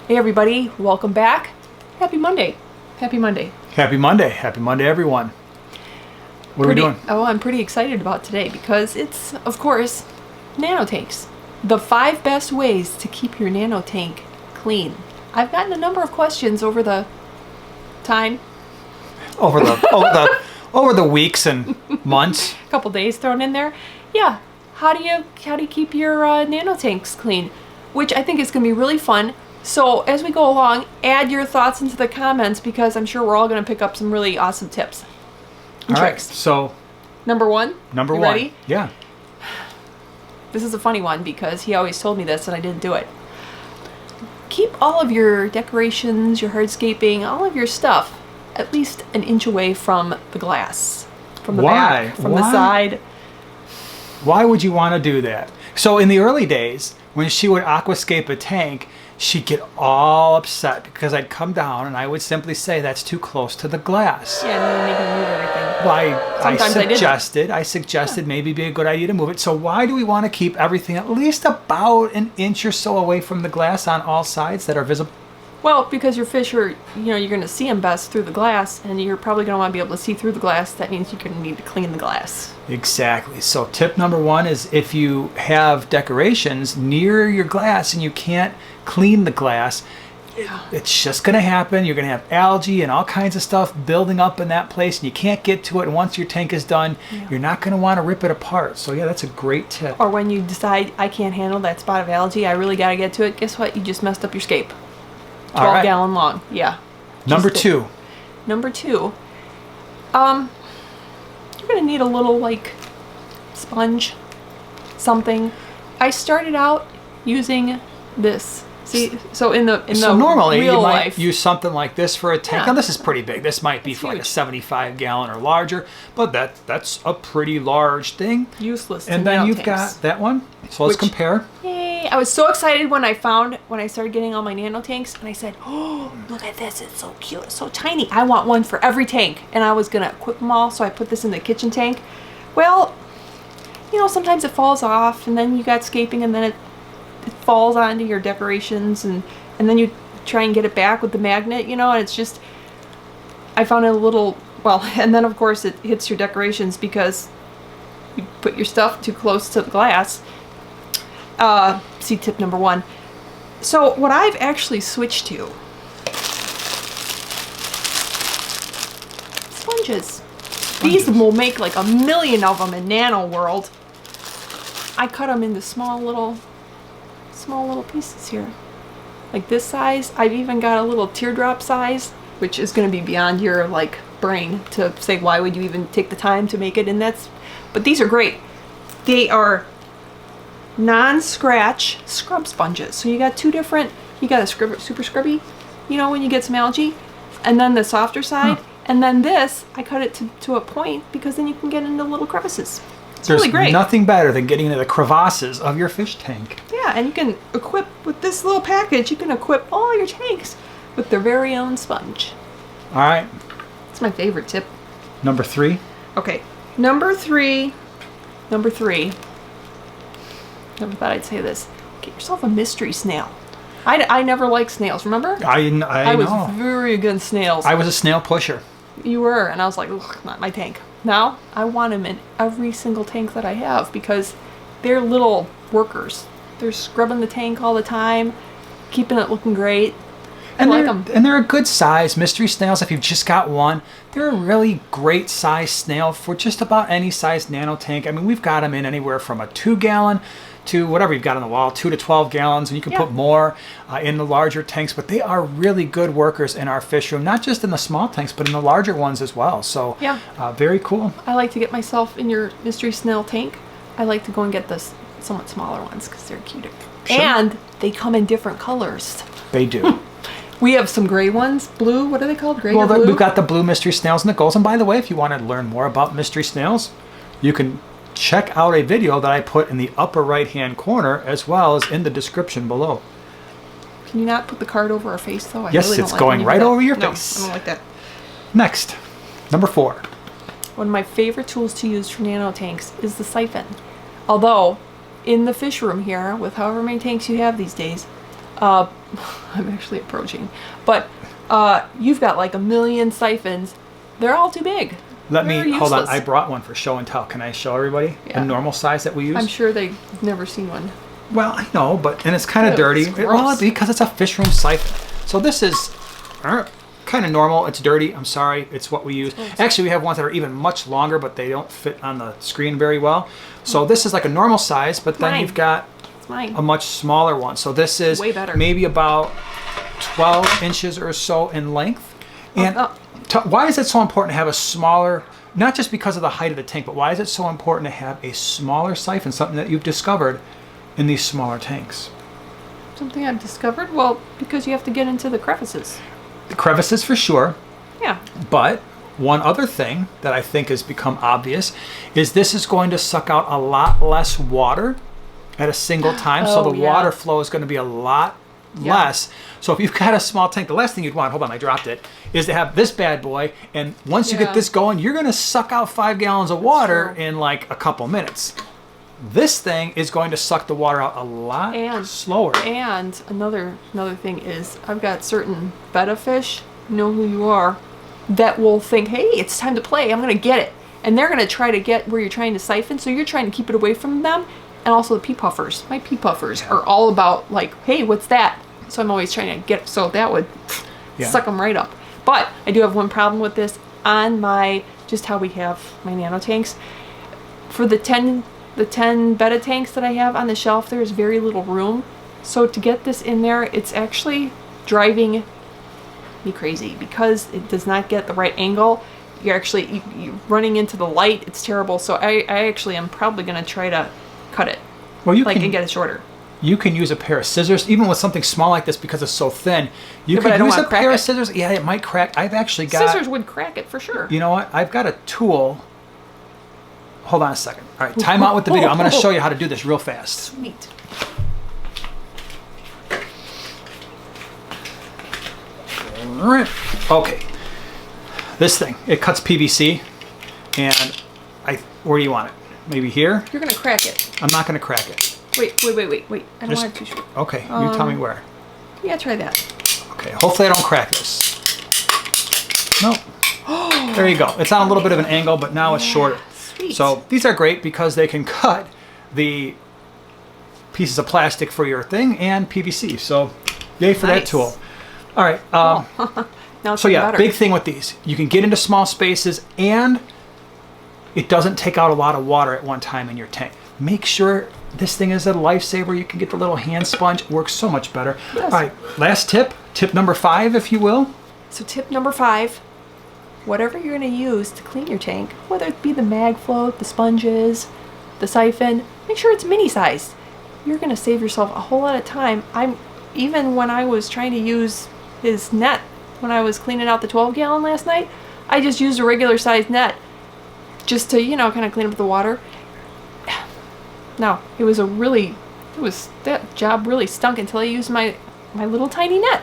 Hey everybody, welcome back. Happy Monday. Happy Monday. Happy Monday. Happy Monday, everyone. What are we doing? Oh, I'm pretty excited about today because it's, of course, nano tanks. The 5 best ways to keep your nano tank clean. I've gotten a number of questions over the time. Over the weeks and months. A couple days thrown in there. Yeah. How do you keep your nano tanks clean? Which I think is going to be really fun. So as we go along, add your thoughts into the comments because I'm sure we're all going to pick up some really awesome tips and tricks. Right, so Number one. Ready? Yeah. This is a funny one because he always told me this and I didn't do it. Keep all of your decorations, your hardscaping, all of your stuff at least an inch away from the glass. From the back, from the side. Why would you want to do that? So in the early days, when she would aquascape a tank, she'd get all upset because I'd come down and I would simply say, that's too close to the glass. Yeah, and then make me move everything. Well, I suggested maybe it'd be a good idea to move it. So why do we want to keep everything at least about an inch or so away from the glass on all sides that are visible? Well, because your fish are, you're going to see them best through the glass, and you're probably going to want to be able to see through the glass. That means you're going to need to clean the glass. Exactly. So tip number 1 is if you have decorations near your glass and you can't clean the glass, it's just going to happen. You're going to have algae and all kinds of stuff building up in that place, and you can't get to it. And once your tank is done, you're not going to want to rip it apart. So yeah, that's a great tip. Or when you decide, I can't handle that spot of algae, I really got to get to it, guess what? You just messed up your scape. 12 gallon long. Yeah. Number 2. Number 2. You're going to need a little sponge, something. I started out using this. See, so in the normally real you might life, use something like this for a tank. Yeah. Now this is pretty big. This might be It's for like a huge. 75 gallon or larger, but that's a pretty large thing. useless. And to then nano you've tanks. got that one. So let's compare. Yay! I was so excited when I started getting all my nano tanks, and I said, "Oh, look at this! It's so cute, it's so tiny. I want one for every tank." And I was gonna equip them all, so I put this in the kitchen tank. Well, sometimes it falls off, and then you got scaping, and then it falls onto your decorations, and then you try and get it back with the magnet, and it's just. I found it a little and then of course it hits your decorations because you put your stuff too close to the glass. See tip number 1. So what I've actually switched to, sponges. These will make like a million of them in Nano World. I cut them into small little pieces here, like this size. I've even got a little teardrop size, which is going to be beyond your brain to say why would you even take the time to make it. And but these are great. They are non-scratch scrub sponges. So you got 2 different. You got a super scrubby, when you get some algae, and then the softer side, and then this I cut it to a point because then you can get into little crevices. It's really great. There's nothing better than getting into the crevasses of your fish tank. Yeah, and you can equip with this little package. You can equip all your tanks with their very own sponge. All right. It's my favorite tip. Number 3. Okay, number three. Never thought I'd say this. Get yourself a mystery snail. I never liked snails, remember? I was know. very against snails. I was a snail pusher. You were, and I was like, ugh, not my tank. Now, I want them in every single tank that I have because they're little workers. They're scrubbing the tank all the time, keeping it looking great. I like them. And they're a good size. Mystery snails, if you've just got one, they're a really great size snail for just about any size nano tank. I mean, we've got them in anywhere from a 2 gallon to whatever you've got on the wall, 2 to 12 gallons, and you can put more in the larger tanks. But they are really good workers in our fish room, not just in the small tanks, but in the larger ones as well. So very cool. I like to get myself in your mystery snail tank. I like to go and get the somewhat smaller ones because they're cuter. Sure. And they come in different colors. They do. We have some gray ones, blue. What are they called? Gray or blue? We've got the blue mystery snails and the golds. And by the way, if you want to learn more about mystery snails, you can check out a video that I put in the upper right-hand corner as well as in the description below. Can you not put the card over our face, though? Yes, really it's going right over your face. I don't like that. Next, number 4. One of my favorite tools to use for nano tanks is the siphon. Although, in the fish room here, with however many tanks you have these days, I'm actually approaching. But you've got like a million siphons. They're all too big. Hold on. Useless. I brought one for show and tell. Can I show everybody Yeah. a normal size that we use? I'm sure they've never seen one. Well, I know, and it's kind of Ew, dirty. it's Well, gross. because it's a fish room siphon. So this is kind of normal. It's dirty. I'm sorry. It's what we use. Actually, we have ones that are even much longer, but they don't fit on the screen very well. So this is like a normal size, but then Mine. you've got It's mine. a much smaller one. So this is Way better. maybe about 12 inches or so in length. And why is it so important to have a smaller, not just because of the height of the tank, but why is it so important to have a smaller siphon, something that you've discovered in these smaller tanks? Something I've discovered? Well, because you have to get into the crevices. The crevices for sure, Yeah. but one other thing that I think has become obvious is this is going to suck out a lot less water at a single time, so Oh, the yeah. water flow is going to be a lot less. So if you've got a small tank, the last thing you'd want, hold on, I dropped it, is to have this bad boy, and once you Yeah. get this going, you're going to suck out 5 gallons of water true. in like a couple minutes. This thing is going to suck the water out a lot slower. And another thing is I've got certain betta fish, you know who you are, that will think, hey, it's time to play, I'm gonna get it. And they're gonna try to get where you're trying to siphon, so you're trying to keep it away from them. And also the pea puffers. My pea puffers are all about like, hey, what's that? So I'm always trying to get, so that would suck them right up. But I do have one problem with this on my, just how we have my nano tanks. For the 10 betta tanks that I have on the shelf, there's very little room. So to get this in there, it's actually driving me crazy because it does not get the right angle. You're actually you're running into the light. It's terrible. So I actually am probably going to try to cut it, Well, you like, can and get it shorter. You can use a pair of scissors, even with something small like this, because it's so thin. You but I can don't use a wanna crack pair it. of scissors. Yeah, it might crack. I've actually got. Scissors would crack it for sure. You know what? I've got a tool. Hold on a second. All right, time out with the video. I'm going to show you how to do this real fast. Sweet. Okay. This thing, it cuts PVC, and where do you want it? Maybe here? You're going to crack it. I'm not going to crack it. Wait. I don't Just- want it too short. Okay, you tell me where. Yeah, try that. Okay, hopefully I don't crack this. No. There you go. It's on a little bit of an angle, but now it's shorter. Sweet. So these are great because they can cut the pieces of plastic for your thing and PVC. So yay for that Nice. tool. All right. Now it's So getting yeah, better. big thing with these. You can get into small spaces and it doesn't take out a lot of water at one time in your tank. Make sure this thing is a lifesaver. You can get the little hand sponge. It works so much better. Yes. All right, last tip. Tip number 5, if you will. So tip number 5, whatever you're going to use to clean your tank, whether it be the mag float, the sponges, the siphon, make sure it's mini sized. You're going to save yourself a whole lot of time. Even when I was trying to use his net, when I was cleaning out the 12 gallon last night, I just used a regular sized net just to, kind of clean up the water. No, that job really stunk until I used my little tiny net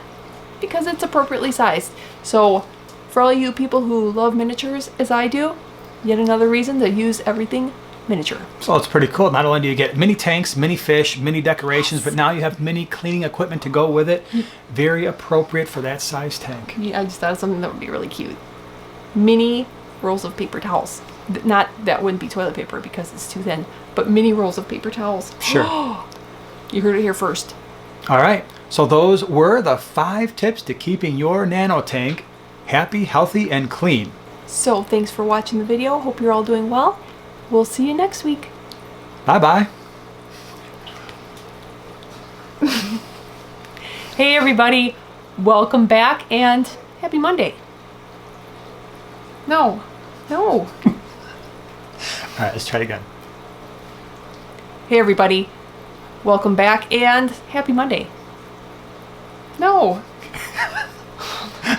because it's appropriately sized. So for all you people who love miniatures as I do, yet another reason to use everything miniature. So it's pretty cool. Not only do you get mini tanks, mini fish, mini decorations, but now you have mini cleaning equipment to go with it. Very appropriate for that size tank. I just thought of something that would be really cute. Mini rolls of paper towels. Not that wouldn't be toilet paper because it's too thin, but mini rolls of paper towels. Sure. You heard it here first. All right. So those were the 5 tips to keeping your nano tank happy, healthy, and clean. So thanks for watching the video. Hope you're all doing well. We'll see you next week. Bye-bye. Hey everybody, welcome back and happy Monday. No. All right, let's try it again. Hey everybody, welcome back and happy Monday. No.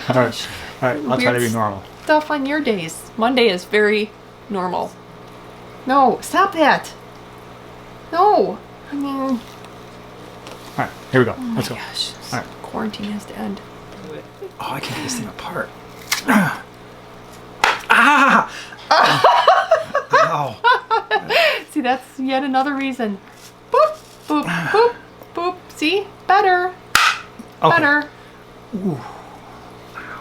All right. I'll try to be Weird normal. Stuff on your days. Monday is very normal. No, stop that. No. I mean, All right, here we go. oh Let's my go. gosh. All right. Quarantine has to end. Oh, I can't get this thing apart. Ah! Ow. See, that's yet another reason. Boop, boop, boop, boop. See? Better. Okay. Better.